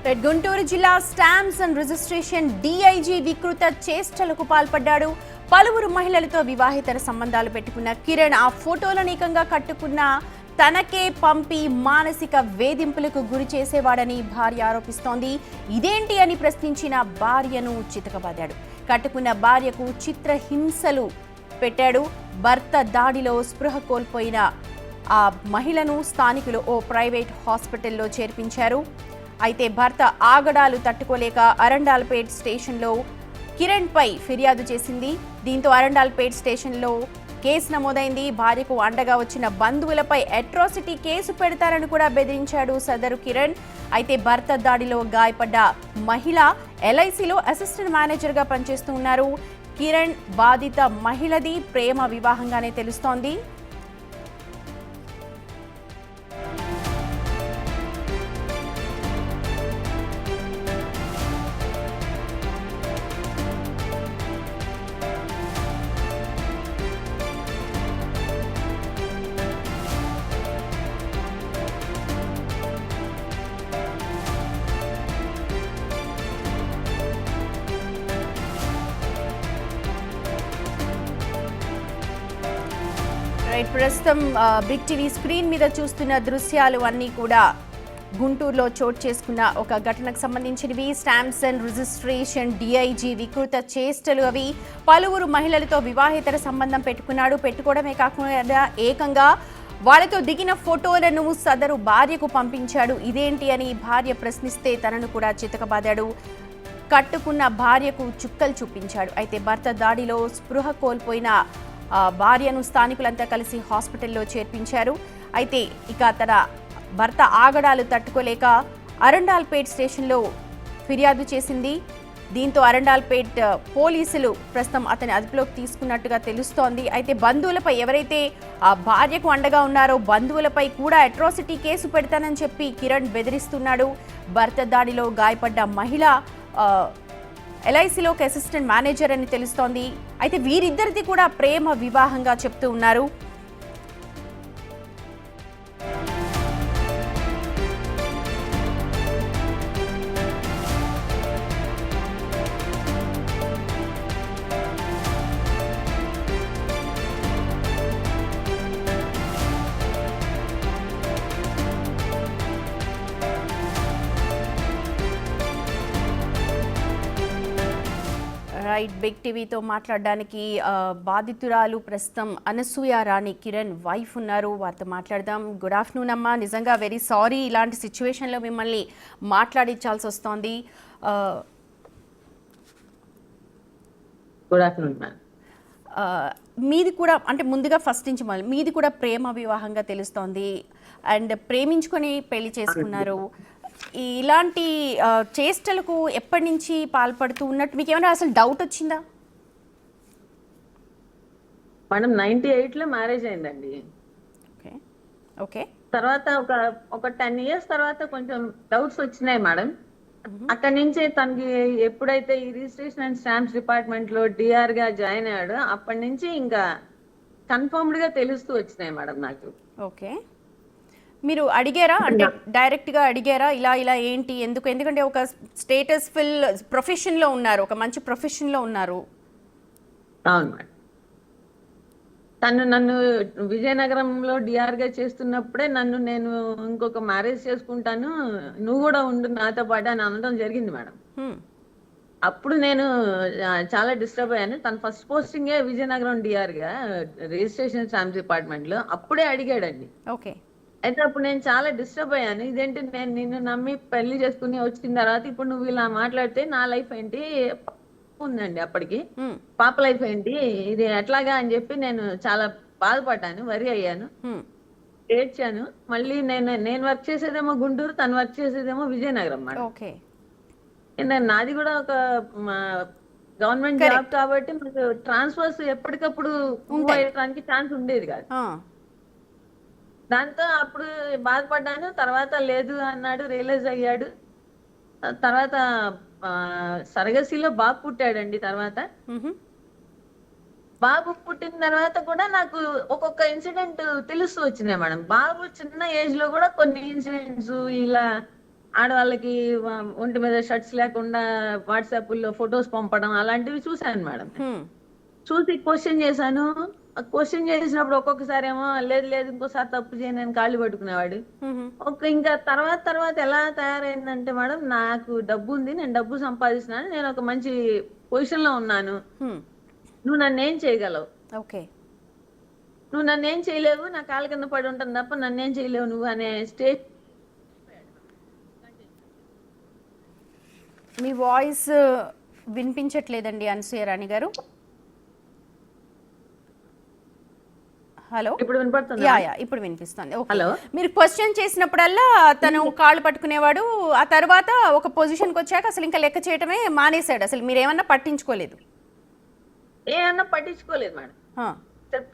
గుంటూరు జిల్లా stamps and registration DIG వికృత చేష్టలకు పాల్పడ్డాడు. పలువురు మహిళలతో వివాహేతర సంబంధాలు పెట్టుకున్న కిరణ్ ఆ ఫోటోలను ఏకంగా కట్టుకున్న తనకే పంపి మానసిక వేధింపులకు గురి చేసేవాడని భార్య ఆరోపిస్తోంది. ఇదేంటి అని ప్రశ్నించిన భార్యను చితకబాదాడు. కట్టుకున్న భార్యకు చిత్రహింసలు పెట్టాడు. భర్త దాడిలో స్పృహ కోల్పోయిన ఆ మహిళను స్థానికులు ఓ ప్రైవేట్ హాస్పిటల్లో చేర్పించారు. అయితే భర్త ఆగడాలు తట్టుకోలేక అరండాల్పేట్ స్టేషన్లో కిరణ్ పై ఫిర్యాదు చేసింది. దీంతో అరండాల్పేట్ స్టేషన్లో కేసు నమోదైంది. భార్యకు అండగా వచ్చిన బంధువులపై అట్రాసిటీ కేసు పెడతారని కూడా బెదిరించాడు సదరు కిరణ్. అయితే భర్త దాడిలో గాయపడ్డ మహిళ ఎల్ఐసిలో అసిస్టెంట్ మేనేజర్గా పనిచేస్తూ ఉన్నారు. కిరణ్ బాధిత మహిళది ప్రేమ వివాహంగానే తెలుస్తోంది. ప్రస్తుతం బిగ్ టీవీ స్క్రీన్ మీద చూస్తున్న దృశ్యాలు అన్నీ కూడా గుంటూరులో చోటు చేసుకున్న ఒక ఘటనకు సంబంధించినవి. స్టాంప్స్ అండ్ రిజిస్ట్రేషన్ డీఐజీ వికృత చేష్టలు అవి. పలువురు మహిళలతో వివాహేతర సంబంధం పెట్టుకోవడమే కాకుండా ఏకంగా వాళ్ళతో దిగిన ఫోటోలను సదరు భార్యకు పంపించాడు. ఇదేంటి అని భార్య ప్రశ్నిస్తే తనను కూడా చితకబాదాడు. కట్టుకున్న భార్యకు చుక్కలు చూపించాడు. అయితే భర్త దాడిలో స్పృహ కోల్పోయిన భార్యను స్థానికులంతా కలిసి హాస్పిటల్లో చేర్పించారు. అయితే ఇక తన భర్త ఆగడాలు తట్టుకోలేక అరండాల్పేట్ స్టేషన్లో ఫిర్యాదు చేసింది. దీంతో అరండాల్పేట్ పోలీసులు ప్రస్తుతం అతని అదుపులోకి తీసుకున్నట్టుగా తెలుస్తోంది. అయితే బంధువులపై ఎవరైతే ఆ భార్యకు అండగా ఉన్నారో బంధువులపై కూడా అట్రాసిటీ కేసు పెడతానని చెప్పి కిరణ్ బెదిరిస్తున్నాడు. భర్త దాడిలో గాయపడ్డ మహిళ ఎల్ఐసిలోకి అసిస్టెంట్ మేనేజర్ అని తెలుస్తోంది. అయితే వీరిద్దరిది కూడా ప్రేమ వివాహంగా చెప్తూ ఉన్నారు. రైట్, బిగ్ టీవీతో మాట్లాడడానికి బాధితురాలు ప్రస్తుతం అనసూయ రాణి కిరణ్ వైఫ్ ఉన్నారు. వారితో మాట్లాడదాం. గుడ్ ఆఫ్టర్నూన్ అమ్మా. నిజంగా వెరీ సారీ ఇలాంటి సిచ్యువేషన్లో మిమ్మల్ని మాట్లాడించాల్సి వస్తోంది. Good afternoon ma'am. మీది కూడా అంటే ముందుగా ఫస్ట్ నుంచి మీది కూడా ప్రేమ వివాహంగా తెలుస్తోంది. అండ్ ప్రేమించుకొని పెళ్లి చేసుకున్నారు. ఇలాంటి చేష్టలకు ఎప్పటి నుంచి పాల్పడుతూ ఉన్నట్టు మీకు ఏమైనా అసలు డౌట్ వచ్చిందా? మేడం 98లో మ్యారేజ్ అయిందండి. Okay okay. తర్వాత ఒక 10 years తర్వాత కొంచెం డౌట్స్ వచ్చినాయి మేడం. అక్కడి నుంచి తనకి ఎప్పుడైతే ఈ రిజిస్ట్రేషన్ అండ్ స్టాంప్స్ డిపార్ట్మెంట్ లో డిఆర్ గా జాయిన్ అయ్యాడు అప్పటి నుంచి ఇంకా కన్ఫర్మ్డ్ గా తెలుస్తూ వచ్చినాయి మేడం నాకు. ఓకే. మీరు అడిగారా, అంటే డైరెక్ట్గా అడిగారా ఇలా ఇలా ఏంటి ఎందుకంటే ఒక స్టేటస్ ఫుల్ ప్రొఫెషన్లో ఉన్నారు, ఒక మంచి ప్రొఫెషన్లో ఉన్నారు. అవును మేడం. నన్ను విజయనగరంలో డిఆర్ గా చేస్తున్నప్పుడే నేను ఇంకొక మ్యారేజ్ చేసుకుంటాను, నువ్వు కూడా ఉండు నాతో పాటు అని అనడం జరిగింది మేడం. అప్పుడు నేను చాలా డిస్టర్బ్ అయ్యాను. తన ఫస్ట్ పోస్టింగే విజయనగరం డిఆర్ గా రిజిస్ట్రేషన్ స్టాంప్స్ డిపార్ట్మెంట్ లో అప్పుడే అడిగాడండి. ఓకే. అయితే అప్పుడు నేను చాలా డిస్టర్బ్ అయ్యాను. ఇదేంటి నేను నిన్ను నమ్మి పెళ్లి చేసుకుని వచ్చిన తర్వాత ఇప్పుడు నువ్వు ఇలా మాట్లాడితే నా లైఫ్ ఏంటి ఉందండి, అప్పటికి పాప లైఫ్ ఏంటి, ఇది ఎట్లాగా అని చెప్పి నేను చాలా బాధపడ్డాను, వరి అయ్యాను, ఏడ్చాను. మళ్ళీ నేను వర్క్ చేసేదేమో గుంటూరు, తను వర్క్ చేసేదేమో విజయనగరం మేడం. నాది కూడా ఒక గవర్నమెంట్ జాబ్ కాబట్టి మనకు ట్రాన్స్ఫర్స్ ఎప్పటికప్పుడు మూవ్ అయ్యడానికి ఛాన్స్ ఉండేది కాదు. దాంతో అప్పుడు బాధపడ్డాను. తర్వాత లేదు అన్నాడు, రియలైజ్ అయ్యాడు. తర్వాత సరగసిలో బాబు పుట్టాడండి. తర్వాత బాబు పుట్టిన తర్వాత కూడా నాకు ఒక్కొక్క ఇన్సిడెంట్ తెలుస్తూ వచ్చినాయి మేడం. బాబు చిన్న ఏజ్ లో కూడా కొన్ని ఇన్సిడెంట్స్ ఇలా ఆడవాళ్ళకి ఒంటి మీద షర్ట్స్ లేకుండా వాట్సాప్ లో ఫొటోస్ పంపడం అలాంటివి చూశాను మేడం. చూసి క్వశ్చన్ చేశాను. క్వశ్చన్ చేసినప్పుడు ఒక్కొక్కసారి ఏమో లేదు లేదు ఇంకోసారి తప్పు చేయను నేను కాళ్ళు పట్టుకునేవాడు. ఇంకా తర్వాత ఎలా తయారైందంటే మేడం, నాకు డబ్బు ఉంది, నేను డబ్బు సంపాదిస్తున్నాను, నేను ఒక మంచి పొజిషన్ లో ఉన్నాను, నువ్వు నన్ను ఏం చేయగలవు, నువ్వు నన్ను ఏం చేయలేవు, నా కాళ్ళ కింద పడి ఉంటాను తప్ప నన్నేం చేయలేవు నువ్వు అనే స్టేజ్. మీ వాయిస్ వినిపించట్లేదండి అనసూయ రాణి గారు. హలో, ఇప్పుడు వినపడుతుంది? ఇప్పుడు వినిపిస్తుంది. హలో, మీరు క్వశ్చన్ చేసినప్పుడల్లా తను కాళ్ళు పట్టుకునేవాడు, ఆ తర్వాత ఒక పొజిషన్కి వచ్చాక అసలు ఇంకా లెక్క చేయటమే మానేశాడు, అసలు మీరేమన్నా పట్టించుకోలేదు? ఏమన్నా పట్టించుకోలేదు మేడం.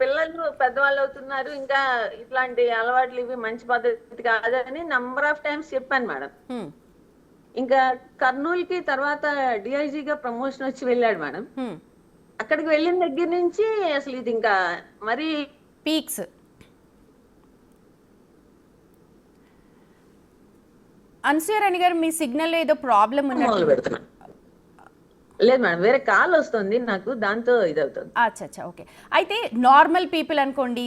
పిల్లలు పెద్దవాళ్ళు అవుతున్నారు, ఇంకా ఇట్లాంటి అలవాట్లు ఇవి మంచి పద్ధతి కాదని నంబర్ ఆఫ్ టైమ్స్ చెప్పాను మేడం. ఇంకా కర్నూలుకి తర్వాత డిఐజీగా ప్రమోషన్ వచ్చి వెళ్ళాడు మేడం. అక్కడికి వెళ్ళిన దగ్గర నుంచి అసలు ఇది ఇంకా మరీ పీక్స్. అనసూయ రాణి గారు, మీ సిగ్నల్ ఏదో ప్రాబ్లం ఉన్నట్టు పెడుతున్నా. లేదు మేడం, వేరే కాల్ వస్తుంది నాకు, దాంతో ఇది అవుతుంది. అచ్చా, ఓకే. అయితే నార్మల్ పీపుల్ అనుకోండి,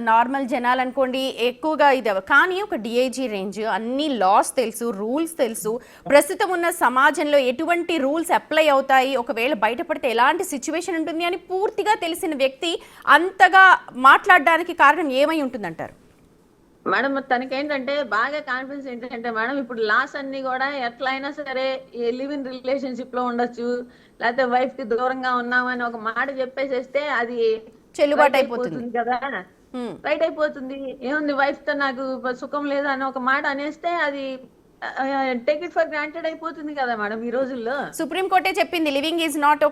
నార్మల్ జనాలు అనుకోండి, ఎక్కువగా ఇది కానీ ఒక డిఐజీ రేంజ్, అన్ని లాస్ తెలుసు, రూల్స్ తెలుసు, ప్రస్తుతం ఉన్న సమాజంలో ఎటువంటి రూల్స్ అప్లై అవుతాయి, ఒకవేళ బయటపడితే ఎలాంటి సిచ్యువేషన్ ఉంటుంది అని పూర్తిగా తెలిసిన వ్యక్తి అంతగా మాట్లాడడానికి కారణం ఏమై ఉంటుందంటారు? మేడం తనకేంటంటే బాగా కాన్ఫిడెన్స్ ఏంటంటే మేడం, ఇప్పుడు లాస్ అన్ని కూడా ఎట్లయినా సరే లివ్ ఇన్ రిలేషన్షిప్ లో ఉండొచ్చు, లేకపోతే వైఫ్ కి దూరంగా ఉన్నామని ఒక మాట చెప్పేసేస్తే అది చెల్లుబాటు అయిపోతుంది కదా, రైట్ అయిపోతుంది. ఏముంది వైఫ్ తో నాకు సుఖం లేదు అని ఒక మాట అనేస్తే అది టేక్ ఇట్ ఫర్ గ్రాంటెడ్ అయిపోతుంది కదా మేడం ఈ రోజుల్లో. సుప్రీం కోర్టే చెప్పింది లివింగ్ ఈజ్ నాట్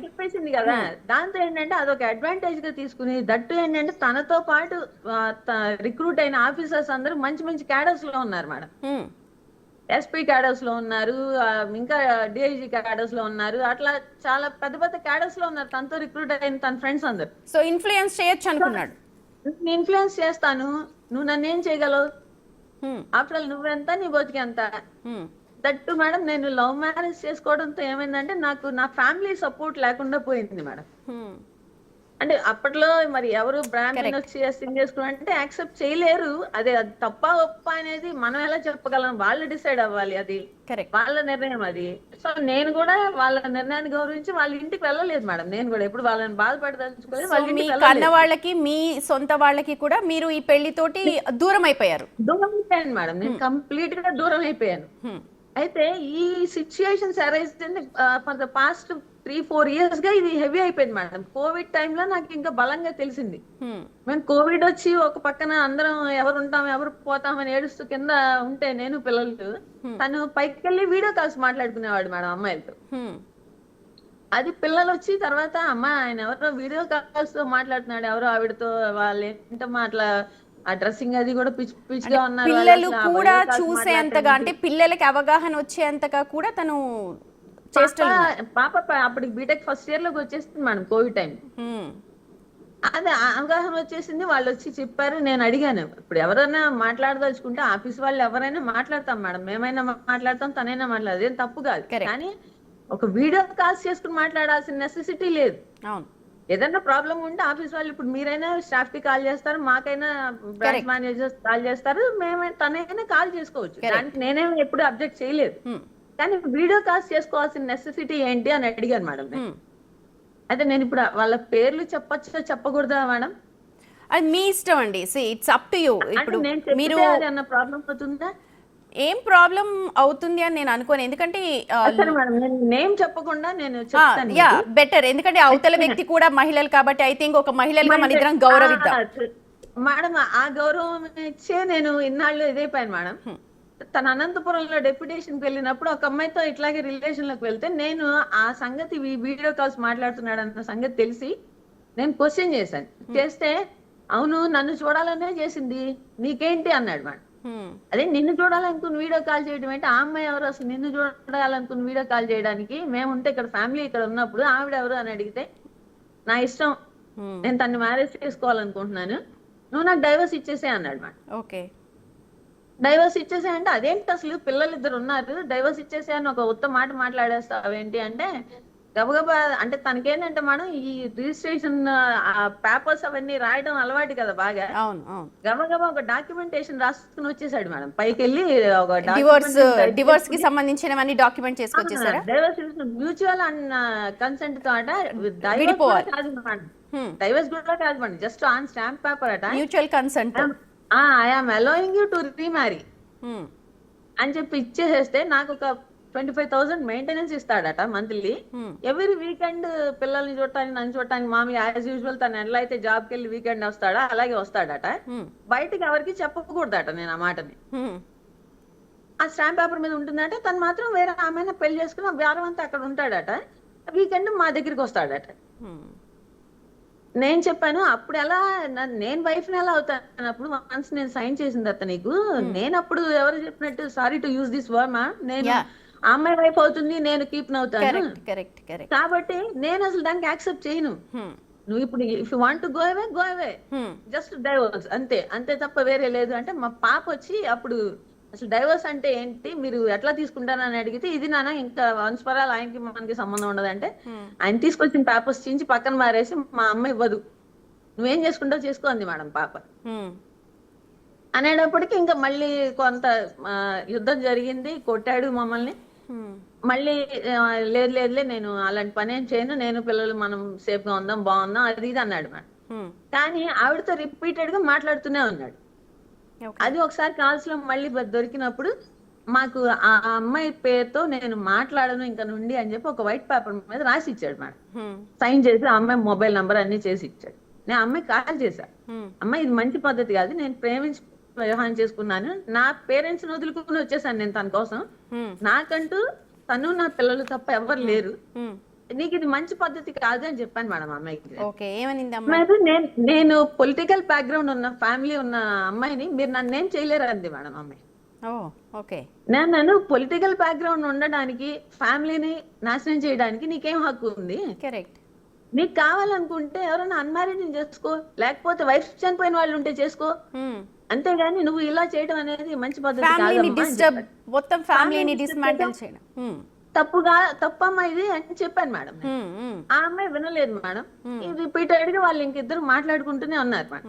చెప్పేసింది కదా. దాంతో ఏంటంటే అదొక అడ్వాంటేజ్ గా తీసుకుని, దట్టు ఏంటంటే తనతో పాటు రిక్రూట్ అయిన ఆఫీసర్స్ అందరూ మంచి మంచి క్యాడర్స్ లో ఉన్నారు మేడం. ఎస్పీ క్యాడర్స్ లో ఉన్నారు, ఇంకా డిఐజీ క్యాడర్స్ లో ఉన్నారు, అట్లా చాలా పెద్ద పెద్ద క్యాడర్స్ లో ఉన్నారు తనతో రిక్రూట్ అయిన తన ఫ్రెండ్స్ అందరు. సో ఇన్ఫ్లుయెన్స్ చేయొచ్చు అనుకున్నాడు. నేను ఇన్ఫ్లుయెన్స్ చేస్తాను, నువ్వు నన్ను ఏం చేయగలవు, ఆఫ్టర్ ఆల్ నువ్వెంత నీ బతికెంత. దట్టు మేడం నేను లవ్ మ్యారేజ్ చేసుకోవడంతో ఏమైందంటే నాకు నా ఫ్యామిలీ సపోర్ట్ లేకుండా పోయింది మేడం. అంటే అప్పట్లో మరి ఎవరు బ్రాహ్మణ్ వచ్చి చేసుకున్నారంటే యాక్సెప్ట్ చేయలేరు, అదే అది తప్ప ఒప్ప అనేది మనం ఎలా చెప్పగలం, వాళ్ళు డిసైడ్ అవ్వాలి, అది వాళ్ళ నిర్ణయం అది. సో నేను కూడా వాళ్ళ నిర్ణయాన్ని గౌరవించి వాళ్ళ ఇంటికి వెళ్ళలేదు మేడం. నేను కూడా ఎప్పుడు వాళ్ళని బాధపడదలుచుకోలేదు. వాళ్ళ ఇంటికి కన్న వాళ్ళకి మీ సొంత వాళ్ళకి కూడా మీరు ఈ పెళ్లితోటి దూరం అయిపోయారు? దూరం అయిపోయాను మేడం, నేను కంప్లీట్ గా దూరం అయిపోయాను. అయితే ఈ situations arise for the past 3-4 years గా ఇది హెవీ అయిపోయింది మేడం. కోవిడ్ టైంలో నాకు ఇంకా బలంగా తెలిసింది. మేము కోవిడ్ వచ్చి ఒక పక్కన అందరం ఎవరు ఉంటాం ఎవరు పోతామని ఏడుస్తూ కింద ఉంటే నేను పిల్లలు, తను పైకి వెళ్ళి వీడియో కాల్స్ మాట్లాడుకునేవాడు మేడం అమ్మాయిలతో. అది పిల్లలు వచ్చి తర్వాత అమ్మ ఆయన ఎవరో వీడియో కాల్స్ తో మాట్లాడుతున్నాడు, ఎవరో ఆవిడతో, వాళ్ళు ఏంటమ్మా అట్లా ఆ డ్రెస్సింగ్ అది కూడా పిచ్చి పిచ్చిగా ఉన్నారు. పిల్లలు కూడా చూసేంతగా, అంటే పిల్లలకి అవగాహన వచ్చేంతగా కూడా తను పాప అప్పటికి బీటెక్ ఫస్ట్ ఇయర్ లోకి వచ్చేస్తుంది మేడం కోవిడ్ టైం. అదే అవగాహన వచ్చేసింది, వాళ్ళు వచ్చి చెప్పారు. నేను అడిగాను, ఇప్పుడు ఎవరైనా మాట్లాడదలుచుకుంటే ఆఫీస్ వాళ్ళు ఎవరైనా మాట్లాడతాం మేడం, మేమైనా మాట్లాడతాం, తనైనా మాట్లాడదు, ఏం తప్పు కాదు. కానీ ఒక వీడియో కాల్స్ చేసుకుని మాట్లాడాల్సిన నెసెసిటీ లేదు. ఏదైనా ప్రాబ్లం ఉంటే ఆఫీస్ వాళ్ళు, ఇప్పుడు మీరైనా స్టాఫ్ కి కాల్ చేస్తారు, మాకైనా బ్రాంచ్ మేనేజర్స్ కాల్ చేస్తారు, తనైనా కాల్ చేసుకోవచ్చు, దానికి నేనేం ఎప్పుడు అబ్జెక్ట్ చేయలేదు. కానీ వీడియో కాల్స్ చేసుకోవాల్సిన నెసెసిటీ ఏంటి అని అడిగాను మేడం. అయితే నేను ఇప్పుడు వాళ్ళ పేర్లు చెప్పచ్చా చెప్పకూడదా మేడం? అది మీ ఇష్టం అండి, ఇట్స్ అప్ టు యూ. ఇప్పుడు మీరు అన్న ప్రాబ్లం అవుతుందా? ఏం ప్రాబ్లం అవుతుంది అని నేను అనుకోను, ఎందుకంటే నేమ్ చెప్పకుండా నేను చెప్తాను. యా బెటర్, ఎందుకంటే అవతల వ్యక్తి కూడా మహిళలు కాబట్టి ఐ థింక్ ఒక మహిళలుగా మన ఇద్దరం గౌరవిద్దాం మేడం. ఆ గౌరవం ఇచ్చే నేను ఇన్నాళ్ళు ఇదైపోయాను మేడం. తన అనంతపురంలో డెప్యుటేషన్కి వెళ్ళినప్పుడు ఒక అమ్మాయితో ఇట్లాగే రిలేషన్ లోకి వెళ్తే నేను ఆ సంగతి వీడియో కాల్స్ మాట్లాడుతున్నాడు అన్న సంగతి తెలిసి నేను క్వశ్చన్ చేశాను. చేస్తే అవును నన్ను చూడాలనే చేసింది, నీకేంటి అన్నాడు మేడం. అదే నిన్ను చూడాలనుకుని వీడియో కాల్ చేయడం ఏంటి, ఆ అమ్మాయి ఎవరు అసలు నిన్ను చూడాలనుకుని వీడియో కాల్ చేయడానికి, మేముంటే ఇక్కడ ఫ్యామిలీ ఇక్కడ ఉన్నప్పుడు ఆవిడ ఎవరు అని అడిగితే నా ఇష్టం, నేను తన్ని మ్యారేజ్ చేసుకోవాలనుకుంటున్నాను, నువ్వు నాకు డైవర్స్ ఇచ్చేసే అన్నాడు మేడం. ఓకే, డైవర్స్ ఇచ్చేసాయంటే అదేంటి అసలు పిల్లలు ఇద్దరు ఉన్నారు డైవర్స్ ఇచ్చేసాయని ఒక ఉత్తమ మాట మాట్లాడేస్తావేంటి అంటే గబగబా అంటే తనకేంటంటే మనం ఈ రిజిస్ట్రేషన్ పేపర్స్ అవన్నీ రాయడం అలవాటు కదా బాగా. అవును అవును. గబగబా ఒక డాక్యుమెంటేషన్ రాసుకుని వచ్చేసాడు మేడం పైకి వెళ్ళి ఒక డివోర్స్ కి సంబంధించినవన్నీ డాక్యుమెంట్ చేసుకొచ్చేసారా? డైవర్స్ మ్యూచువల్ అండ్ కన్సెంట్ తో అట డైవర్స్ కూడా కాదు మేడం, డైవర్స్ కూడా కాదు madam, just on stamp paper అట mutual consent I'm allowing you to remarry అని చెప్పి ఇచ్చేసేస్తే నాకు ఒక 25,000 మెయింటెనెన్స్ ఇస్తాడట మంత్లీ. ఎవ్రీ వీకెండ్ పిల్లల్ని చూడటానికి నన్ను చూడటానికి మామూలు యాజ్ యూజువల్ తను ఎలా అయితే జాబ్కి వెళ్ళి వీకెండ్ వస్తాడా అలాగే వస్తాడట. బయటకి ఎవరికి చెప్పకూడదట నేను ఆ మాటని. ఆ స్టాంప్ పేపర్ మీద ఉంటుందట, తను మాత్రం వేరే ఆమె పెళ్లి చేసుకుని వారం అంతా అక్కడ ఉంటాడట, వీకెండ్ మా దగ్గరికి వస్తాడట. నేను చెప్పాను అప్పుడు ఎలా నేను వైఫ్ ని ఎలా అవుతాను అప్పుడు వన్స్ నేను సైన్ చేసిన తర్వాత నీకు నేను అప్పుడు ఎవరు చెప్పినట్టు sorry to use this word మా నేను ఆ అమ్మాయి వైఫ్ అవుతుంది నేను కీప్ అవుతాను కాబట్టి నేను అసలు దానికి యాక్సెప్ట్ చేయను. నువ్వు ఇప్పుడు if you want to go away just divorce అంతే అంతే తప్ప వేరే లేదు అంటే మా పాప వచ్చి అప్పుడు అసలు డైవర్స్ అంటే ఏంటి మీరు ఎట్లా తీసుకుంటారని అడిగితే ఇది నాన్న ఇంకా వంశపరాలు ఆయనకి మనకి సంబంధం ఉండదంటే ఆయన తీసుకొచ్చిన పేపర్స్ చించి పక్కన మారేసి మా అమ్మ ఇవ్వదు నువ్వేం చేసుకుంటావు చేసుకో అంది మేడం పాప. అనేటప్పటికి ఇంకా మళ్ళీ కొంత యుద్ధం జరిగింది, కొట్టాడు మమ్మల్ని. మళ్ళీ లేదు లేదులే నేను అలాంటి పని ఏం చేయను, నేను పిల్లలు మనం సేఫ్ గా ఉందాం బాగుందాం అది ఇది అన్నాడు మేడం. కానీ ఆవిడతో రిపీటెడ్ గా మాట్లాడుతూనే ఉన్నాడు. అది ఒకసారి కాల్స్ లో మళ్ళీ దొరికినప్పుడు మాకు ఆ అమ్మాయి పేరుతో నేను మాట్లాడను ఇంకా నుండి అని చెప్పి ఒక వైట్ పేపర్ మీద రాసి ఇచ్చాడు మేడం, సైన్ చేసి ఆ అమ్మాయి మొబైల్ నంబర్ అన్ని చేసి ఇచ్చాడు. నేను అమ్మాయి కాల్ చేశా, అమ్మాయి ఇది మంచి పద్ధతి కాదు, నేను ప్రేమించి వ్యవహారం చేసుకున్నాను, నా పేరెంట్స్ ని వదులుకుని వచ్చేసాను నేను తన కోసం, నాకంటూ తను నా పిల్లలు తప్ప ఎవరు లేరు, నీకు ఇది మంచి పద్ధతి కాదు అని చెప్పాను మేడం అమ్మాయికి. నేను పొలిటికల్ బ్యాక్గ్రౌండ్ ఉన్న ఫ్యామిలీ ఉన్న అమ్మాయిని మీరు నన్ను ఏం చేయలేరు అంది మేడం అమ్మాయి. నేను పొలిటికల్ బ్యాక్గ్రౌండ్ ఉండడానికి ఫ్యామిలీని నాశనం చేయడానికి నీకేం హక్కు ఉంది? నీకు కావాలనుకుంటే ఎవరైనా అన్మ్యారీడ్ చేసుకో, లేకపోతే వైఫ్ చనిపోయిన వాళ్ళు ఉంటే చేసుకో, అంతేగాని నువ్వు ఇలా చేయడం అనేది మంచి పద్ధతి కాదు, తప్పమ్మా ఇది అని చెప్పాను మేడం. ఆ అమ్మాయి వినలేదు మేడం, రిపీటెడ్ గా వాళ్ళు ఇంకిద్దరు మాట్లాడుకుంటూనే ఉన్నారు మేడం.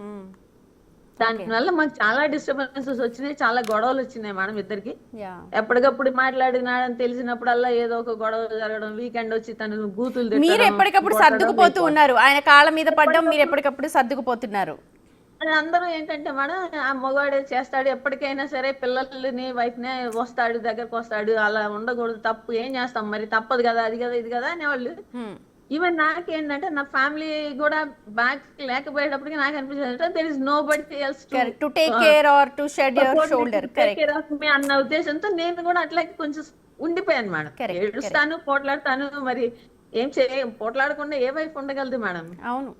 దానివల్ల మాకు చాలా డిస్టర్బెన్సెస్ వచ్చినాయి, చాలా గొడవలు వచ్చినాయి మేడం ఇద్దరికి. ఎప్పటికప్పుడు మాట్లాడినాడని తెలిసినప్పుడల్లా ఏదో ఒక గొడవ జరగడం, వీకెండ్ వచ్చి తను బూతులు మీరు ఎప్పటికప్పుడు సర్దుకుపోతూ ఉన్నారు, ఆయన కాళ్ళ మీద పడ్డం మీరు ఎప్పటికప్పుడు సర్దుకుపోతున్నారు. అందరూ ఏంటంటే మేడం ఆ మగవాడే చేస్తాడు ఎప్పటికైనా సరే, పిల్లల్ని వైఫ్ నే వస్తాడు దగ్గరకు వస్తాడు, అలా ఉండకూడదు, తప్పు ఏం చేస్తాం మరి తప్పదు కదా అది కదా ఇది కదా అనేవాళ్ళు. ఈవెన్ నాకేంటంటే నా ఫ్యామిలీ కూడా బ్యాక్ లేకపోయేటప్పటికి నాకు అనిపించింది there is nobody else to take care or to shed your shoulder అన్న ఉద్దేశంతో నేను కూడా అట్లాగే కొంచెం ఉండిపోయాను మేడం. ఏడుస్తాను, పోట్లాడతాను, మరి ఏం పోట్లాడకుండా ఏ వైఫ్ ఉండగలదు మేడం? అవును,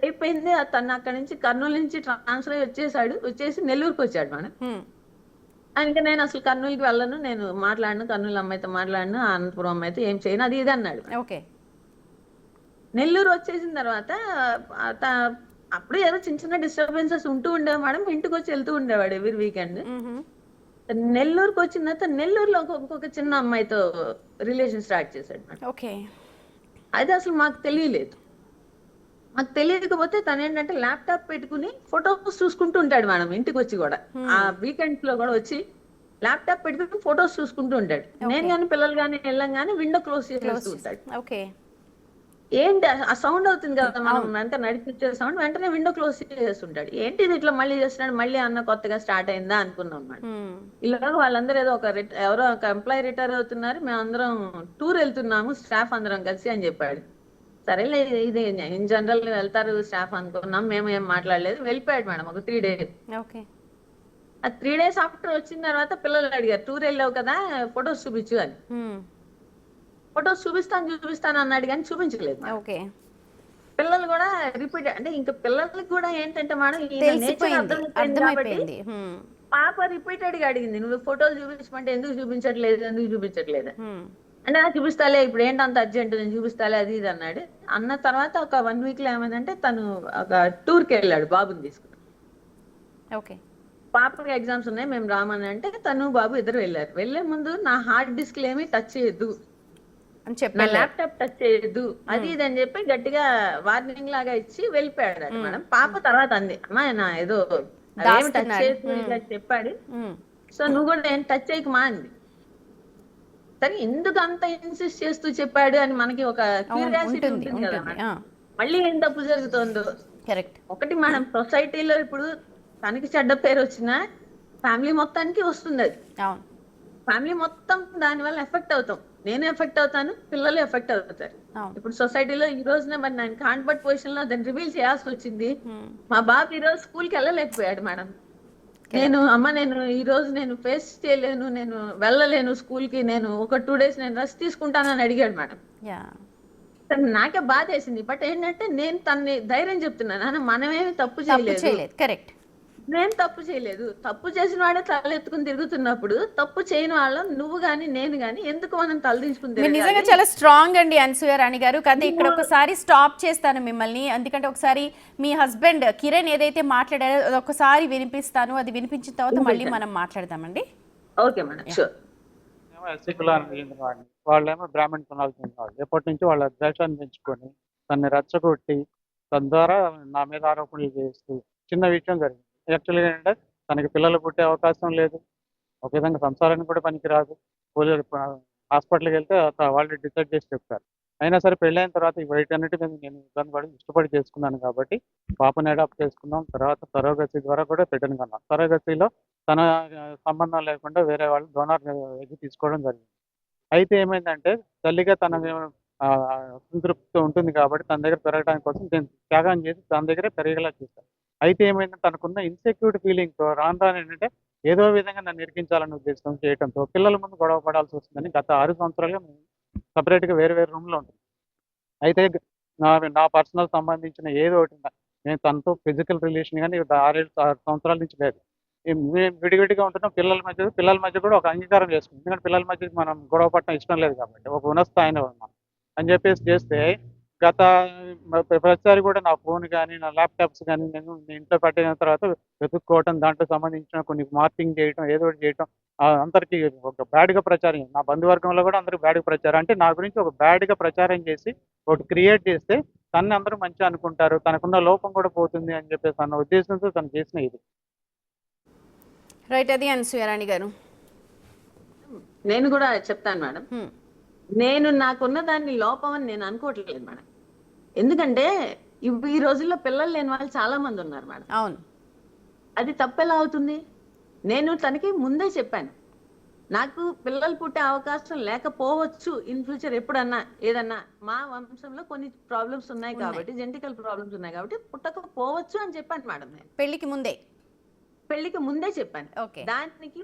అయిపోయింది. తను అక్కడి నుంచి కర్నూలు నుంచి ట్రాన్స్ఫర్ అయ్యి వచ్చేసి నెల్లూరుకి వచ్చాడు మేడం. అందుకే నేను అసలు కర్నూలుకి వెళ్ళను, నేను మాట్లాడను, కర్నూలు అమ్మాయితో మాట్లాడను, అనంతపురం అమ్మాయితో ఏం చేయను అది ఇది అన్నాడు. నెల్లూరు వచ్చేసిన తర్వాత అప్పుడు ఏదో చిన్న చిన్న డిస్టర్బెన్సెస్ ఉంటూ ఉండేవి మేడం, ఇంటికి వచ్చి వెళ్తూ ఉండేవాడు ఎవ్రీ వీకెండ్. నెల్లూరుకి వచ్చిన తర్వాత నెల్లూరులో ఇంకొక చిన్న అమ్మాయితో రిలేషన్ స్టార్ట్ చేశాడు మేడం. అది అసలు మాకు తెలియలేదు. మాకు తెలియకపోతే తను ఏంటంటే ల్యాప్టాప్ పెట్టుకుని ఫొటోస్ చూసుకుంటూ ఉంటాడు మేడం ఇంటికి వచ్చి కూడా. ఆ వీకెండ్స్ లో కూడా వచ్చి ల్యాప్టాప్ పెట్టుకుని ఫొటోస్ చూసుకుంటూ ఉంటాడు. నేను కానీ పిల్లలు కానీ వెళ్ళం కానీ విండో క్లోజ్ చేస్తూ ఉంటాడు. ఏంటి ఆ సౌండ్ అవుతుంది కదా మనం అంతా నడిపించే సౌండ్, వెంటనే విండో క్లోజ్ చేస్తుంటాడు. ఏంటి ఇది ఇట్లా మళ్ళీ చేస్తున్నాడు, మళ్ళీ అన్న కొత్తగా స్టార్ట్ అయిందా అనుకున్నాం మేడం. ఇలాగ వాళ్ళందరూ ఏదో ఎవరో ఒక ఎంప్లాయీ రిటైర్ అవుతున్నారు, మేము అందరం టూర్ వెళ్తున్నాము స్టాఫ్ అందరం కలిసి అని చెప్పాడు. సరేలే ఇది ఇన్ జనరల్ వెళ్తారు స్టాఫ్ అనుకున్నాం, మేము ఏం మాట్లాడలేదు, వెళ్ళిపోయాడు మేడం ఒక 3 days. ఆ 3 days ఆఫ్టర్ వచ్చిన తర్వాత పిల్లలు అడిగారు టూర్ వెళ్ళావు కదా ఫొటోస్ చూపించు అని. ఫొటోస్ చూపిస్తాను అన్నాడు కానీ చూపించలేదు. పిల్లలు కూడా రిపీట్ అంటే ఇంకా పిల్లలకి కూడా ఏంటంటే మేడం కాబట్టి పాప రిపీటెడ్ గా అడిగింది నువ్వు ఫోటోలు చూపించమంటే ఎందుకు చూపించట్లేదు అంటే నాకు చూపిస్తాలే ఇప్పుడు ఏంటంత అర్జెంట్ నేను చూపిస్తాలే అది ఇది అన్నాడు. అన్న తర్వాత ఒక 1 week లో ఏమైందంటే తను ఒక టూర్కి వెళ్ళాడు బాబుని తీసుకుని. పాపకి ఎగ్జామ్స్ ఉన్నాయి మేము రామని అంటే తను బాబు ఇద్దరు వెళ్ళారు. వెళ్లే ముందు నా హార్డ్ డిస్క్ ఏమి టచ్ చేయొద్దు, అని నా చెప్పారు. ల్యాప్టాప్ టచ్ చేయొద్దు, అది ఇది అని చెప్పి గట్టిగా వార్నింగ్ లాగా ఇచ్చి వెళ్ళిపోయాడు మేడం. పాప తర్వాత అంది, అమ్మా నా ఏదో అవేమి టచ్ చేయొద్దు ఇలా చెప్పాడు, సో నువ్వు కూడా ఏం టచ్ చేయకమా అంది. సరే ఎందుకు అంత ఇన్సిస్ట్ చేస్తూ చెప్పాడు అని మనకి ఒక క్యూరియాసిటీ ఉంటుంది కదా మేడం. మళ్ళీ ఏం తప్పు జరుగుతుందో. కరెక్ట్. ఒకటి మేడం, సొసైటీలో ఇప్పుడు తనకి చెడ్డ పేరు వచ్చినా ఫ్యామిలీ మొత్తానికి వస్తుంది. అది అవును, ఫ్యామిలీ మొత్తం దాని వల్ల ఎఫెక్ట్ అవుతాం. నేను ఎఫెక్ట్ అవుతాను, పిల్లలు ఎఫెక్ట్ అవుతారు. ఇప్పుడు సొసైటీలో ఈ రోజున మరి నేను కాన్వర్ట్ పొజిషన్ లో దాన్ని రివీల్ చేయాల్సి వచ్చింది. మా బాబు ఈ రోజు స్కూల్ కి వెళ్ళలేకపోయాడు మేడం. నేను ఈ రోజు నేను ఫేస్ చేయలేను, నేను వెళ్ళలేను స్కూల్ కి, నేను ఒక 2 days నేను రెస్ట్ తీసుకుంటానని అడిగాడు మేడం. నాకే బాధ వేసింది. బట్ ఏంటంటే నేను తన్ని ధైర్యం చెప్తున్నాను, మనమేమి తప్పు చేయలేదు. కరెక్ట్, నేను తప్పు చేయలేదు. తప్పు చేసిన వాడే తలెత్తుకుని తిరుగుతున్నప్పుడు తప్పు చేయని వాళ్ళం నువ్వు గాని నేను గాని ఎందుకు మనం తలదించుకుని నిజంగా చాలా స్ట్రాంగ్ అండి అనసూయ రాణి గారు. కదా ఇక్కడ ఒకసారి స్టాప్ చేస్తాను మిమ్మల్ని, ఎందుకంటే ఒకసారి మీ హస్బెండ్ కిరణ్ ఏదైతే మాట్లాడారో అదొకసారి వినిపిస్తాను, అది వినిపించిన తర్వాత మళ్ళీ మనం మాట్లాడదామండి. Okay madam, sure. ఎస్సీ కులానికి చెందిన వాడిని, వాళ్ళేమో బ్రాహ్మణ కులాలకు చెందిన వాళ్ళు. ఎప్పటి నుంచో వాళ్ళ ద్వేషాన్ని పెంచుకొని తనని రెచ్చగొట్టి తన ద్వారా నా మీద ఆరోపణలు చేస్తూ చిన్న విషయం జరిగింది. యాక్చువల్గా ఏంటంటే తనకి పిల్లలు పుట్టే అవకాశం లేదు, ఒక విధంగా సంసారానికి కూడా పనికిరాదు. పోలీసు హాస్పిటల్కి వెళ్తే వాళ్ళు డిసైడ్ చేసి చెప్తారు. అయినా సరే పెళ్ళైన తర్వాత వీటన్నిటి మీద నేను ఇబ్బంది పడి ఇష్టపడి చేసుకున్నాను కాబట్టి పాపని అడాప్ట్ చేసుకున్నాం. తర్వాత సరోగసీ ద్వారా కూడా బిడ్డను కన్నాం. సరోగసీలో తన సంబంధం లేకుండా వేరే వాళ్ళు డోనార్ ఎగ్గి తీసుకోవడం జరిగింది. అయితే ఏమైందంటే తల్లిగా తన సంతృప్తి ఉంటుంది కాబట్టి తన దగ్గర పెరగడానికి కోసం నేను త్యాగం చేసి తన దగ్గరే పెరిగేలా చేశాను. అయితే ఏమైందంటే తనకున్న ఇన్సెక్యూరిటీ ఫీలింగ్తో రాను రాను ఏంటంటే ఏదో విధంగా నన్ను ఇరికించాలన్న ఉద్దేశం చేయడంతో పిల్లల ముందు గొడవ పడాల్సి వస్తుందని గత 6 సంవత్సరాలుగా సపరేట్గా వేరే వేరే రూమ్లో ఉంటుంది. అయితే నా పర్సనల్ సంబంధించిన ఏదో ఒకటి నేను తనతో ఫిజికల్ రిలేషన్ కానీ 6 సంవత్సరాల నుంచి లేదు. మేము విడివిడిగా ఉంటున్నాం. పిల్లల మధ్య కూడా ఒక అంగీకారం చేసుకుంటాం. ఎందుకంటే పిల్లల మధ్య మనం గొడవ పడటం ఇష్టం లేదు కాబట్టి ఒక ఉన్నస్థాయిన ఉన్నాం అని చెప్పేసి చేస్తే గత ప్రతిసారి కూడా నా ఫోన్ కానీ నా ల్యాప్టాప్స్ కానీ నేను ఇంట్లో పెట్టిన తర్వాత వెతుక్కోవటం, దాంట్లో సంబంధించిన కొన్ని మార్కింగ్ చేయటం, ఏదో ఒకటి చేయటం, అందరికీ ఒక బ్యాడ్గా ప్రచారం, నా బంధువర్గంలో కూడా అందరికి బ్యాడ్గా ప్రచారం, అంటే నా గురించి ఒక బ్యాడ్గా ప్రచారం చేసి ఒకటి క్రియేట్ చేస్తే తనని అందరూ మంచిగా అనుకుంటారు, తనకున్న లోపం కూడా పోతుంది అని చెప్పేసి అన్న ఉద్దేశంతో తను చేసిన ఇది. రైట్, అది అనసూయ రాణి గారు. నేను కూడా చెప్తాను మేడం. నేను నాకున్న దాన్ని లోపం అని నేను అనుకోవట్లేదు మేడం. ఎందుకంటే ఈ రోజుల్లో పిల్లలు లేని వాళ్ళు చాలా మంది ఉన్నారు మేడం. అవును, అది తప్పెలా అవుతుంది? నేను తనకి ముందే చెప్పాను, నాకు పిల్లలు పుట్టే అవకాశం లేకపోవచ్చు ఇన్ ఫ్యూచర్ ఎప్పుడన్నా, ఏదన్నా మా వంశంలో కొన్ని ప్రాబ్లమ్స్ ఉన్నాయి కాబట్టి, జెనెటికల్ ప్రాబ్లమ్స్ ఉన్నాయి కాబట్టి పుట్టకపోవచ్చు అని చెప్పాను మేడం. నేను పెళ్లికి ముందే చెప్పాను. దానికి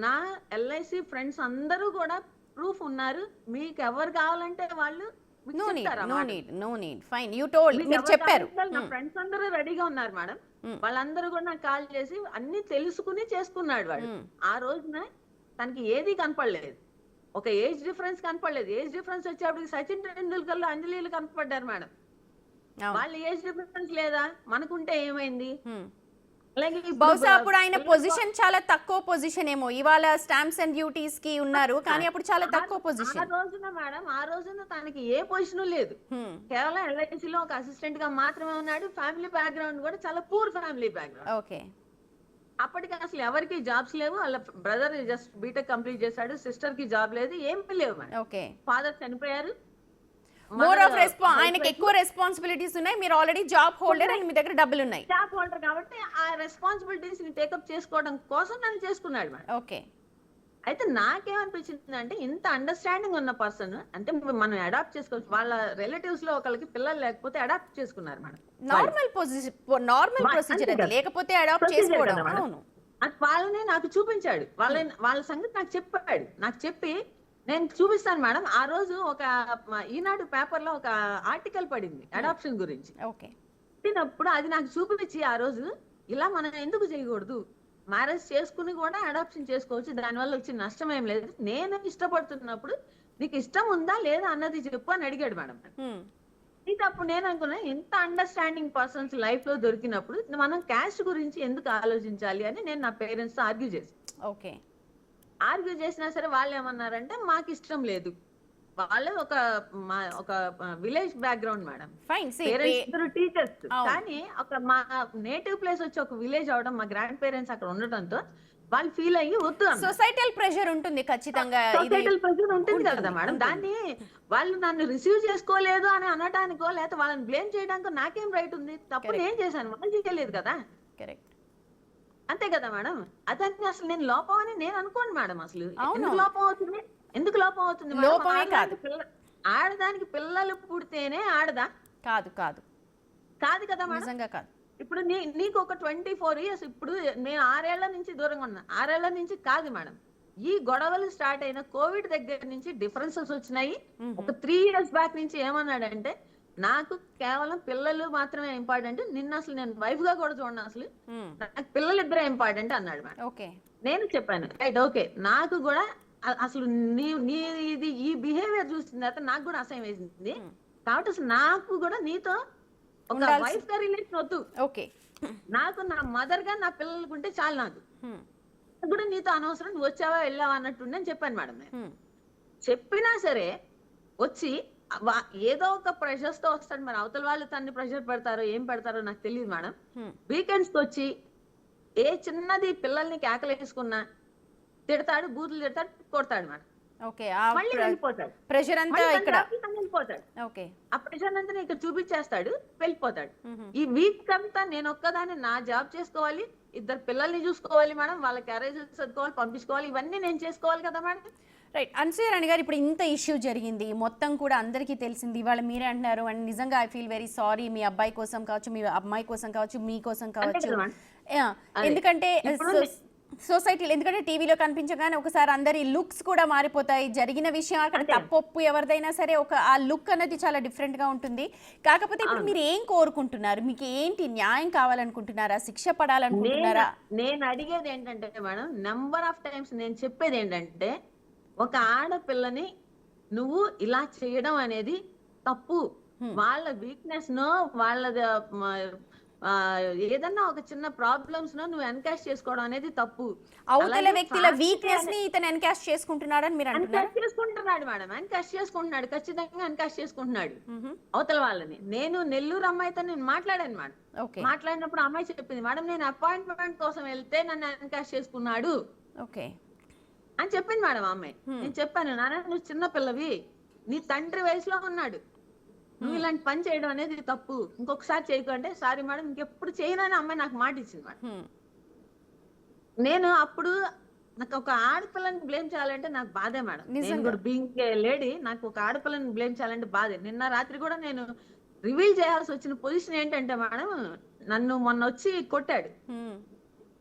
నా ఎల్ఐసి ఫ్రెండ్స్ అందరూ కూడా ప్రూఫ్ ఉన్నారు. మీకు ఎవరు కావాలంటే వాళ్ళు నా ఫ్రెండ్స్ అందరూ రెడీగా ఉన్నారు మేడం. వాళ్ళందరూ కూడా నాకు కాల్ చేసి అన్ని తెలుసుకుని చేసుకున్నాడు వాడు. ఆ రోజున తనకి ఏది కనపడలేదు, ఒక ఏజ్ డిఫరెన్స్ కనపడలేదు. ఏజ్ డిఫరెన్స్ వచ్చేప్పటికి సచిన్ టెండూల్కర్ అంజలీలు కనపడ్డారు మేడం. వాళ్ళ ఏజ్ డిఫరెన్స్ లేదా, మనకుంటే ఏమైంది? బహుశా అప్పుడు ఆయన పొజిషన్ చాలా తక్కువ పొజిషన్ ఏమో. ఇవాళ స్టాంప్స్ అండ్ డ్యూటీస్ కి ఉన్నారు, కానీ అప్పుడు చాలా తక్కువ పొజిషన్. ఆ రోజున తనకి ఏ పొజిషన్ లేదు, కేవలం ఎల్ఐసి లో ఒక అసిస్టెంట్ గా మాత్రమే ఉన్నాడు. ఫ్యామిలీ బ్యాక్గ్రౌండ్ కూడా చాలా పూర్ ఫ్యామిలీ బ్యాక్గ్రౌండ్. ఓకే, అప్పటికి అసలు ఎవరికి జాబ్స్ లేవు. వాళ్ళ బ్రదర్ జస్ట్ బీటెక్ కంప్లీట్ చేశాడు, సిస్టర్ కి జాబ్ లేదు, ఏమీ లేవు మేడం. ఫాదర్ చనిపోయారు. ఆయనకి ఎక్కువ రెస్పాన్సిబిలిటీస్ ఉన్నాయి, మీరు ఆల్రెడీ జాబ్ హోల్డర్ అండ్ మీ దగ్గర డబ్బులు ఉన్నాయి. జాబ్ హోల్డర్ కాబట్టి ఆ రెస్పాన్సిబిలిటీస్ ని టేకప్ చేసుకోవడం కోసం నన్ను చేసుకున్నాడు మేడం. ఓకే, అయితే నాకేమనిపించింది అంటే ఇంత అండర్స్టాండింగ్ ఉన్న పర్సన్ అంటే మనం అడాప్ట్ చేసుకోవచ్చు. వాళ్ళ రిలేటివ్స్ లో ఒకరికి పిల్లలు లేకపోతే అడాప్ట్ చేసుకున్నారు మేడం. నార్మల్ ప్రొసీజర్ అది, లేకపోతే అడాప్ట్ చేసుకోవడం. వాళ్ళని నాకు చూపించాడు, వాళ్ళ సంగతి నాకు చెప్పి నేను చూపిస్తాను మేడం. ఆ రోజు ఒక ఈనాడు పేపర్ లో ఒక ఆర్టికల్ పడింది అడాప్షన్ గురించి. పడినప్పుడు అది నాకు చూపించి ఆ రోజు ఇలా మనం ఎందుకు చేయకూడదు, మ్యారేజ్ చేసుకుని కూడా అడాప్షన్ చేసుకోవచ్చు, దానివల్ల వచ్చే నష్టం ఏం లేదు, నేను ఇష్టపడుతున్నప్పుడు నీకు ఇష్టం ఉందా లేదా అన్నది చెప్పు అని అడిగాడు మేడం. ఇది అప్పుడు నేను అనుకున్నా, ఎంత అండర్స్టాండింగ్ పర్సన్స్ లైఫ్ లో దొరికినప్పుడు మనం క్యాస్ట్ గురించి ఎందుకు ఆలోచించాలి అని నేను నా పేరెంట్స్ తో ఆర్గ్యూ చేశాను. ఓకే. ఆర్గ్యూ చేసినా సరే వాళ్ళు ఏమన్నారంటే మాకు ఇష్టం లేదు. వాళ్ళు ఒక village background madam, fine. Parents ఇద్దరు టీచర్స్, కానీ ఒక మా నేటివ్ ప్లేస్ వచ్చి ఒక విలేజ్ అవడం, మా గ్రాండ్ పేరెంట్స్ అక్కడ ఉండటంతో వాళ్ళు ఫీల్ అయ్యి వద్దు. సొసైటల్ ప్రెషర్ ఉంటుంది ఖచ్చితంగా, సొసైటల్ ప్రెషర్ ఉంటుంది కదా మేడం. దాన్ని వాళ్ళు నన్ను రిసీవ్ చేసుకోలేదు అని అనడానికో లేకపోతే వాళ్ళని బ్లేమ్ చేయడానికో నాకేం రైట్ ఉంది? తప్పు నేను చేశాను, వాళ్ళు చేయలేదు కదా. కరెక్ట్. అంతే కదా మేడం. అతన్ని అసలు నేను లోపం అని నేను అనుకోను మేడం. అసలు ఎందుకు లోపం అవుతుంది? ఎందుకు లోపం అవుతుంది? లోపమే కాదు, ఆడదానికి పిల్లలు పుడితేనే ఆడదా? కాదు కాదు కాదు కదా మేడం. నిజంగా కాదు. ఇప్పుడు నీకు ఒక 24 years, ఇప్పుడు నేను 6 ఏళ్ల నుంచి దూరంగా ఉన్నా. 6 ఏళ్ల నుంచి కాదు మేడం, ఈ గొడవలు స్టార్ట్ అయిన కోవిడ్ దగ్గర నుంచి డిఫరెన్సెస్ వచ్చినాయి. ఒక 3 years బ్యాక్ నుంచి ఏమన్నాడంటే, నాకు కేవలం పిల్లలు మాత్రమే ఇంపార్టెంట్, నిన్న అసలు నేను వైఫ్ గా కూడా చూడను, అసలు నాకు పిల్లలు ఇద్దరే ఇంపార్టెంట్ అన్నాడు మేడం. ఓకే. నేను చెప్పాను రైట్, ఓకే, నాకు కూడా అసలు నీ ఇది ఈ బిహేవియర్ చూసిన తర్వాత నాకు కూడా అసహ్యం వేసింది. కాబట్టి అసలు నాకు కూడా నీతో ఒక వైఫ్ గా రిలేషన్ వద్దు. ఓకే. నాకు నా మదర్ గా నా పిల్లలకు ఉంటే చాలు. నాకు కూడా నీతో అనవసరం, నువ్వు వచ్చావా వెళ్ళావా అన్నట్టుండి అని చెప్పాను మేడం. నేను చెప్పినా సరే వచ్చి ఏదో ఒక ప్రెషర్స్ తో వస్తాడు. మరి అవతల వాళ్ళు తన్ని ప్రెషర్ పెడతారో ఏం పెడతారో నాకు తెలియదు మేడం. వీకెండ్స్ కి వచ్చి ఏ చిన్నది పిల్లల్ని కేకలేసుకున్నా తిడతాడు, బూతులు తిడతాడు, కొడతాడు మేడం. ఓకే. మళ్ళీ వెళ్ళిపోతాడు. ప్రెషర్ అంతా ఇక్కడ వెళ్ళిపోతాడు. ఓకే. ఆ ప్రెషర్ అంతా ఇక్కడ చూపించేస్తాడు, వెళ్ళిపోతాడు. ఈ వీక్ అంతా నేను ఒక్కదాన్ని నా జాబ్ చేసుకోవాలి, ఇద్దరు పిల్లల్ని చూసుకోవాలి మేడం, వాళ్ళ క్యారేజెస్ చదువుకోవాలి, పంపించుకోవాలి, ఇవన్నీ నేను చేసుకోవాలి కదా మేడం. రైట్. అనసూయ రాణి గారు, ఇప్పుడు ఇంత ఇష్యూ జరిగింది, మొత్తం కూడా అందరికీ తెలిసింది, ఇవాళ మీరే అంటున్నారు, అండ్ నిజంగా ఐ ఫీల్ వెరీ సారీ, మీ అబ్బాయి కోసం కావచ్చు, మీ అమ్మాయి కోసం కావచ్చు, మీ కోసం కావచ్చు. ఎందుకంటే సొసైటీలో, ఎందుకంటే టీవీలో కనిపించగానే ఒకసారి అందరి లుక్స్ కూడా మారిపోతాయి. జరిగిన విషయం అక్కడ తప్పొప్పు ఎవరిదైనా సరే ఒక ఆ లుక్ అనేది చాలా డిఫరెంట్ గా ఉంటుంది. కాకపోతే ఇప్పుడు మీరు ఏం కోరుకుంటున్నారు? మీకు ఏంటి న్యాయం కావాలనుకుంటున్నారా? శిక్ష పడాలనుకుంటున్నారా? నేను అడిగేది ఏంటంటే మేడం, నెంబర్ ఆఫ్ టైమ్స్ నేను చెప్పేది ఏంటంటే, ఒక ఆడపిల్లని నువ్వు ఇలా చేయడం అనేది తప్పు. వాళ్ళ వీక్నెస్ నో, వాళ్ళ ఏదన్నా ఒక చిన్న ప్రాబ్లమ్స్ నో నువ్వు ఎన్కాష్ చేసుకోవడం అనేది తప్పు. అవతల వ్యక్తుల వీక్నెస్ ని ఇతను ఎన్కాష్ చేసుకుంటున్నాడని మీరు అంటున్నారు? చేసుకుంటున్నాడు మేడం, ఎన్కాష్ చేసుకుంటున్నాడు, ఖచ్చితంగా ఎన్కాష్ చేసుకుంటున్నాడు అవతల వాళ్ళని. నేను నెల్లూరు అమ్మాయితో నేను మాట్లాడాను మేడం. మాట్లాడినప్పుడు అమ్మాయి చెప్పింది, మేడం నేను అపాయింట్మెంట్ కోసం వెళ్తే నన్ను ఎన్కాష్ చేసుకున్నాడు అని చెప్పింది మేడం అమ్మాయి. నేను చెప్పాను, నాన్న నువ్వు చిన్న పిల్లవి, నీ తండ్రి వయసులో ఉన్నాడు, నువ్వు ఇలాంటి పని చేయడం అనేది తప్పు, ఇంకొకసారి చేయకంటే సారీ మేడం ఇంకెప్పుడు చేయనని అమ్మాయి నాకు మాట ఇచ్చింది మేడం. నేను అప్పుడు నాకు ఒక ఆడపిల్లని బ్లేమ్ చేయాలంటే నాకు బాధే మేడం. నేను కూడా బీయింగ్ లేడీ, నాకు ఒక ఆడపిల్లని బ్లేమ్ చేయాలంటే బాధే. నిన్న రాత్రి కూడా నేను రివీల్ చేయాల్సి వచ్చిన పొజిషన్ ఏంటంటే మేడం, నన్ను మొన్న వచ్చి కొట్టాడు.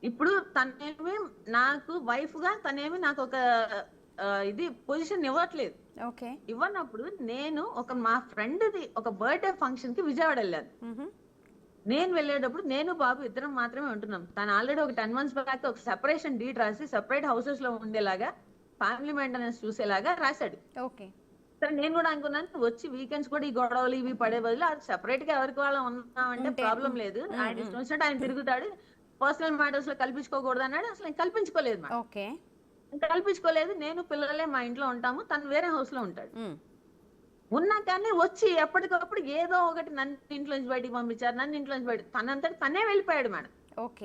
ఇప్పుడు తనేమి నాకు వైఫ్ గా తనేమి నాకు ఒక ఇది పొజిషన్ ఇవ్వట్లేదు. ఇవ్వనప్పుడు నేను మా ఫ్రెండ్ ది ఒక బర్త్డే ఫంక్షన్ కి విజయవాడ వెళ్ళాను. నేను వెళ్ళేటప్పుడు నేను బాబు ఇద్దరం మాత్రమే ఉంటున్నాం. తను ఆల్రెడీ ఒక 10 months బ్యాక్ ఒక సెపరేషన్ డీడ్ రాసి సెపరేట్ హౌసెస్ లో ఉండేలాగా, ఫ్యామిలీ మెయింటెనెన్స్ చూసేలాగా రాశాడు. సరే నేను కూడా అనుకున్నాను, వచ్చి వీకెండ్స్ కూడా ఈ గొడవలు ఇవి పడే బదులు అది సెపరేట్ గా ఎవరికి వాళ్ళం ఉన్నామంటే ప్రాబ్లం లేదు, ఆయన ఇష్టం వచ్చినట్టు ఆయన తిరుగుతాడు, పర్సనల్ మ్యాటర్స్ లో కల్పించుకోకూడదు అన్నాడు. అసలు కల్పించుకోలేదు మేడం, కల్పించుకోలేదు. నేను పిల్లలే మా ఇంట్లో ఉంటాము, తను వేరే హౌస్ లో ఉంటాడు. ఉన్నా కానీ వచ్చి ఎప్పటికప్పుడు ఏదో ఒకటి నన్ను ఇంట్లో నుంచి బయటికి పంపించారు, నన్ను ఇంట్లో నుంచి బయట, తనంతటి తనే వెళ్ళిపోయాడు మేడం.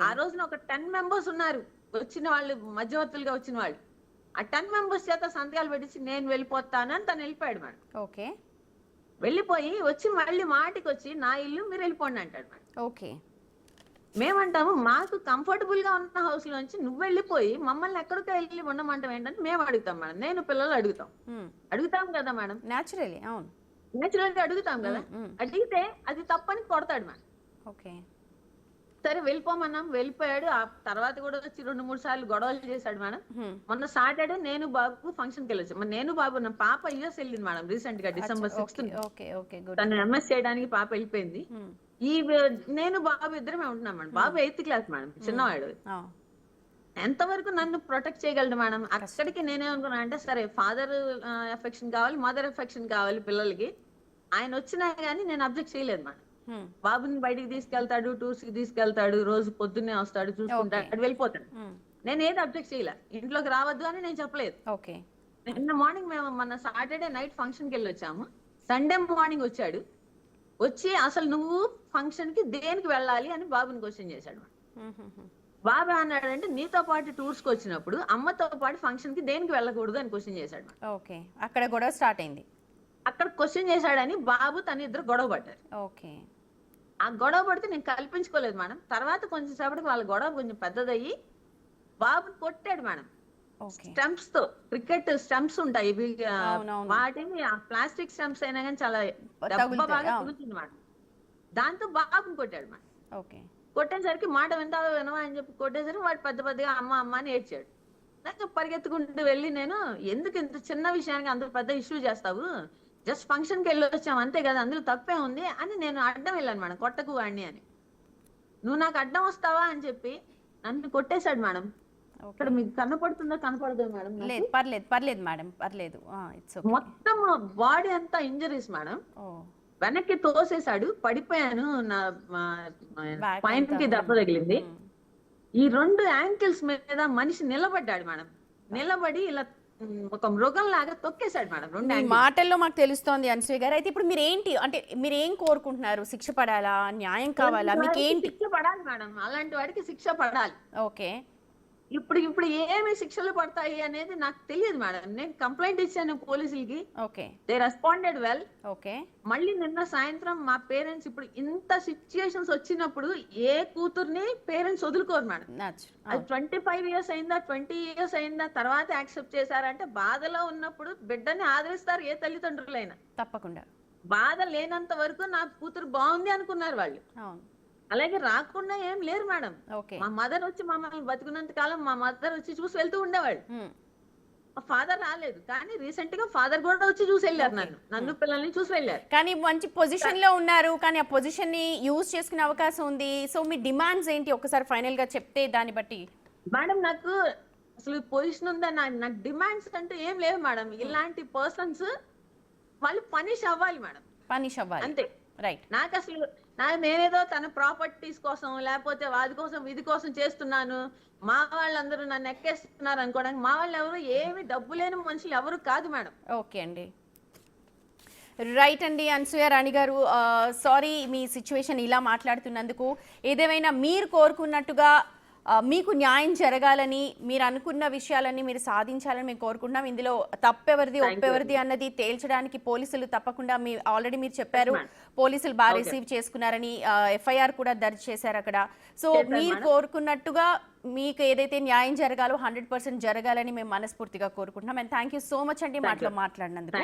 ఆ రోజున ఒక 10 members ఉన్నారు వచ్చిన వాళ్ళు, మధ్యవర్తులుగా వచ్చిన వాళ్ళు. ఆ 10 members చేత సంతకాలు పెట్టించి నేను వెళ్ళిపోతానని తను వెళ్ళిపోయాడు మేడం. వెళ్ళిపోయి వచ్చి మళ్ళీ మాటికి వచ్చి నా ఇల్లు మీరు వెళ్ళిపోండి అంటాడు మేడం. మేమంటాము, మాకు కంఫర్టబుల్ గా ఉన్న హౌస్ లోంచి నువ్వు వెళ్ళిపోయి మమ్మల్ని ఎక్కడికి వెళ్ళి ఉండమంటాం ఏంటంటే మేము అడుగుతాం మేడం. నేను పిల్లలు అడుగుతాం కదా మేడం, నేచురల్ గా అడుగుతాం కదా. అడిగితే అది తప్పని కొడతాడు మేడం. సరే వెళ్ళిపోమన్నాం, వెళ్ళిపోయాడు. ఆ తర్వాత కూడా వచ్చి 2-3 సార్లు గొడవలు చేశాడు మేడం. మొన్న సాటర్డే నేను బాబు ఫంక్షన్ కి వెళ్ళొచ్చు. నేను బాబు, నా పాప యుఎస్ వెళ్ళింది మేడం రీసెంట్ గా, December 6th తను ఎంఎస్ చేయడానికి పాప వెళ్ళిపోయింది. నేను బాబు ఇద్దరమే ఉంటున్నాం మేడం. బాబు 8th class మేడం, చిన్నవాడు. ఎంతవరకు నన్ను ప్రొటెక్ట్ చేయగలడు మేడం? అక్కడికి నేనేమనుకున్నా అంటే, సరే ఫాదర్ ఎఫెక్షన్ కావాలి, మదర్ ఎఫెక్షన్ కావాలి పిల్లలకి, ఆయన వచ్చినా గానీ నేను అబ్జెక్ట్ చేయలేదు మేడం. హ్మ్. బాబుని బయటికి తీసుకెళ్తాడు, టూర్స్ కి తీసుకెళ్తాడు, రోజు పొద్దున్నే వస్తాడు, చూసుకుంటాడు, వెళ్ళిపోతాడు. హ్మ్. నేను ఏది అబ్జెక్ట్ చేయలే, ఇంట్లోకి రావద్దు అని నేను చెప్పలేదు. ఓకే. నిన్న మార్నింగ్ మేము మన సాటర్డే నైట్ ఫంక్షన్ కి వెళ్ళి వచ్చాము. సండే మార్నింగ్ వచ్చాడు. వచ్చి అసలు నువ్వు ఫంక్షన్ కి దేనికి వెళ్ళాలి అని బాబుని క్వశ్చన్ చేశాడు. బాబు అన్నాడంటే నీతో పాటు టూర్స్ కి వచ్చినప్పుడు అమ్మతో పాటు ఫంక్షన్ కి దేనికి వెళ్ళకూడదు అని క్వశ్చన్ చేశాడు. ఓకే, అక్కడ గొడవ స్టార్ట్ అయింది. అక్కడ క్వశ్చన్ చేశాడని బాబు తన ఇద్దరు గొడవ పడ్డారు. ఓకే. ఆ గొడవ పడితే నేను కల్పించుకోలేదు మేడం. తర్వాత కొంచెం సేపటికి వాళ్ళ గొడవ కొంచెం పెద్దదయ్యి బాబుని కొట్టాడు మేడం. స్టంప్స్ తో, క్రికెట్ స్టంప్స్ ఉంటాయి ఇవి, వాటిని ప్లాస్టిక్ స్టంప్స్ అయినా కానీ చాలా దెబ్బ బాగా కుదురుతుంది మేడం. దాంతో బాబుని కొట్టాడు మేడం. ఓకే. కొట్టేసరికి మాట వినవా అని చెప్పి కొట్టేసరికి వాడు పెద్ద పెద్దగా అమ్మ అమ్మ అని ఏడ్చాడు. నాకు పరిగెత్తుకుంటూ వెళ్ళి నేను, ఎందుకు ఇంత చిన్న విషయానికి అంత పెద్ద ఇష్యూ చేస్తావు, జస్ట్ ఫంక్షన్ కి వెళ్ళి వచ్చాము అంతే కదా, అందులో తప్పే ఉంది అని నేను అడ్డం వెళ్ళాను మేడం, కొట్టకు వాడిని అని. నువ్వు నాకు అడ్డం వస్తావా అని చెప్పి నన్ను కొట్టేశాడు మేడం. ఇక్కడ మీకు కనపడుతుందో కనపడదు మేడం? లేదు, పర్లేదు పర్లేదు మేడం, పర్లేదు. మొత్తం బాడీ అంతా ఇంజరీస్ మేడం. వెనక్కి తోసేశాడు, పడిపోయాను, నా పైనకి దెబ్బ తగిలింది. ఈ 2 యాంకిల్స్ మీద మనిషి నిలబడ్డాడు మేడం. నిలబడి ఇలా ఒక మృగం లాగా తొక్కేశాడు మేడం. 2 మాటల్లో మాకు తెలుస్తోంది అనసూయ గారు. అయితే ఇప్పుడు మీరేంటి, అంటే మీరు ఏం కోరుకుంటున్నారు? శిక్ష పడాలా, న్యాయం కావాలా, మీకు ఏంటి? శిక్ష పడాలి మేడం, అలాంటి వాడికి శిక్ష పడాలి. ఓకే. ఇప్పుడు ఏమి శిక్షలు పడతాయి అనేది నాకు తెలియదు మేడం. నేను కంప్లైంట్ ఇచ్చాను పోలీసులకి. Okay. They responded well. Okay. మళ్ళీ నిన్న సాయంత్రం మా పేరెంట్స్, ఇప్పుడు ఇంత సిచ్యుయేషన్స్ వచ్చినప్పుడు ఏ కూతుర్ని పేరెంట్స్ వదులుకోరు మేడం. అది 25 years అయిందా, 20 years అయిందా, తర్వాత యాక్సెప్ట్ చేశారంటే బాధలో ఉన్నప్పుడు బిడ్డని ఆదరిస్తారు ఏ తల్లిదండ్రులైనా. తప్పకుండా. బాధ లేనంత వరకు నా కూతురు బాగుంది అనుకున్నారు వాళ్ళు. అలాగే రాకుండా ఏం లేరు మేడం. మా మదర్ వచ్చి మమ్మల్ని బతుకున్నంత కాలం మా మదర్ వచ్చి చూసి వెళ్తూ ఉండేవాళ్ళు. మా ఫాదర్ రాలేదు, కానీ రీసెంట్ గా ఫాదర్ కూడా వచ్చి చూసి వెళ్ళారు, నన్ను పిల్లల్ని చూసి వెళ్ళారు. కానీ మంచి పొజిషన్ లో ఉన్నారు, కానీ ఆ పొజిషన్ ని యూజ్ చేసుకునే అవకాశం ఉంది. సో మీ డిమాండ్స్ ఏంటి ఒకసారి ఫైనల్ గా చెప్తే దాన్ని బట్టి. మేడం నాకు అసలు పొజిషన్ ఉందా, నాకు డిమాండ్స్ అంటే ఏం లేవు మేడం. ఇలాంటి పర్సన్స్ వాళ్ళు పనిష్ అవ్వాలి మేడం, పనిష్ అవ్వాలి అంతే. రైట్. నాకు అసలు నేనేదో తన ప్రాపర్టీస్ కోసం లేకపోతే వాది కోసం ఇది కోసం చేస్తున్నాను, మా వాళ్ళందరూ నన్ను ఎక్కేస్తున్నారు అనుకోవడానికి మా వాళ్ళు ఎవరు ఏమి డబ్బు లేని మనుషులు ఎవరు కాదు మేడం. ఓకే అండి, రైట్ అండి. అనసూయ రాణి గారు, సారీ మీ సిచ్యువేషన్ ఇలా మాట్లాడుతున్నందుకు. ఏదేమైనా మీరు కోరుకున్నట్టుగా మీకు న్యాయం జరగాలని, మీరు అనుకున్న విషయాలన్నీ మీరు సాధించాలని మేము కోరుకుంటున్నాం. ఇందులో తప్పెవరిది ఒప్పెవరిది అన్నది తేల్చడానికి పోలీసులు తప్పకుండా, ఆల్రెడీ మీరు చెప్పారు పోలీసులు బాగా రిసీవ్ చేసుకున్నారని, FIR కూడా దర్జ్ చేశారు అక్కడ. సో మీరు కోరుకున్నట్టుగా మీకు ఏదైతే న్యాయం జరగాలో 100% జరగాలని మేము మనస్ఫూర్తిగా కోరుకుంటున్నాం. And thank you so much అండి మాటలో మాట్లాడినందుకు.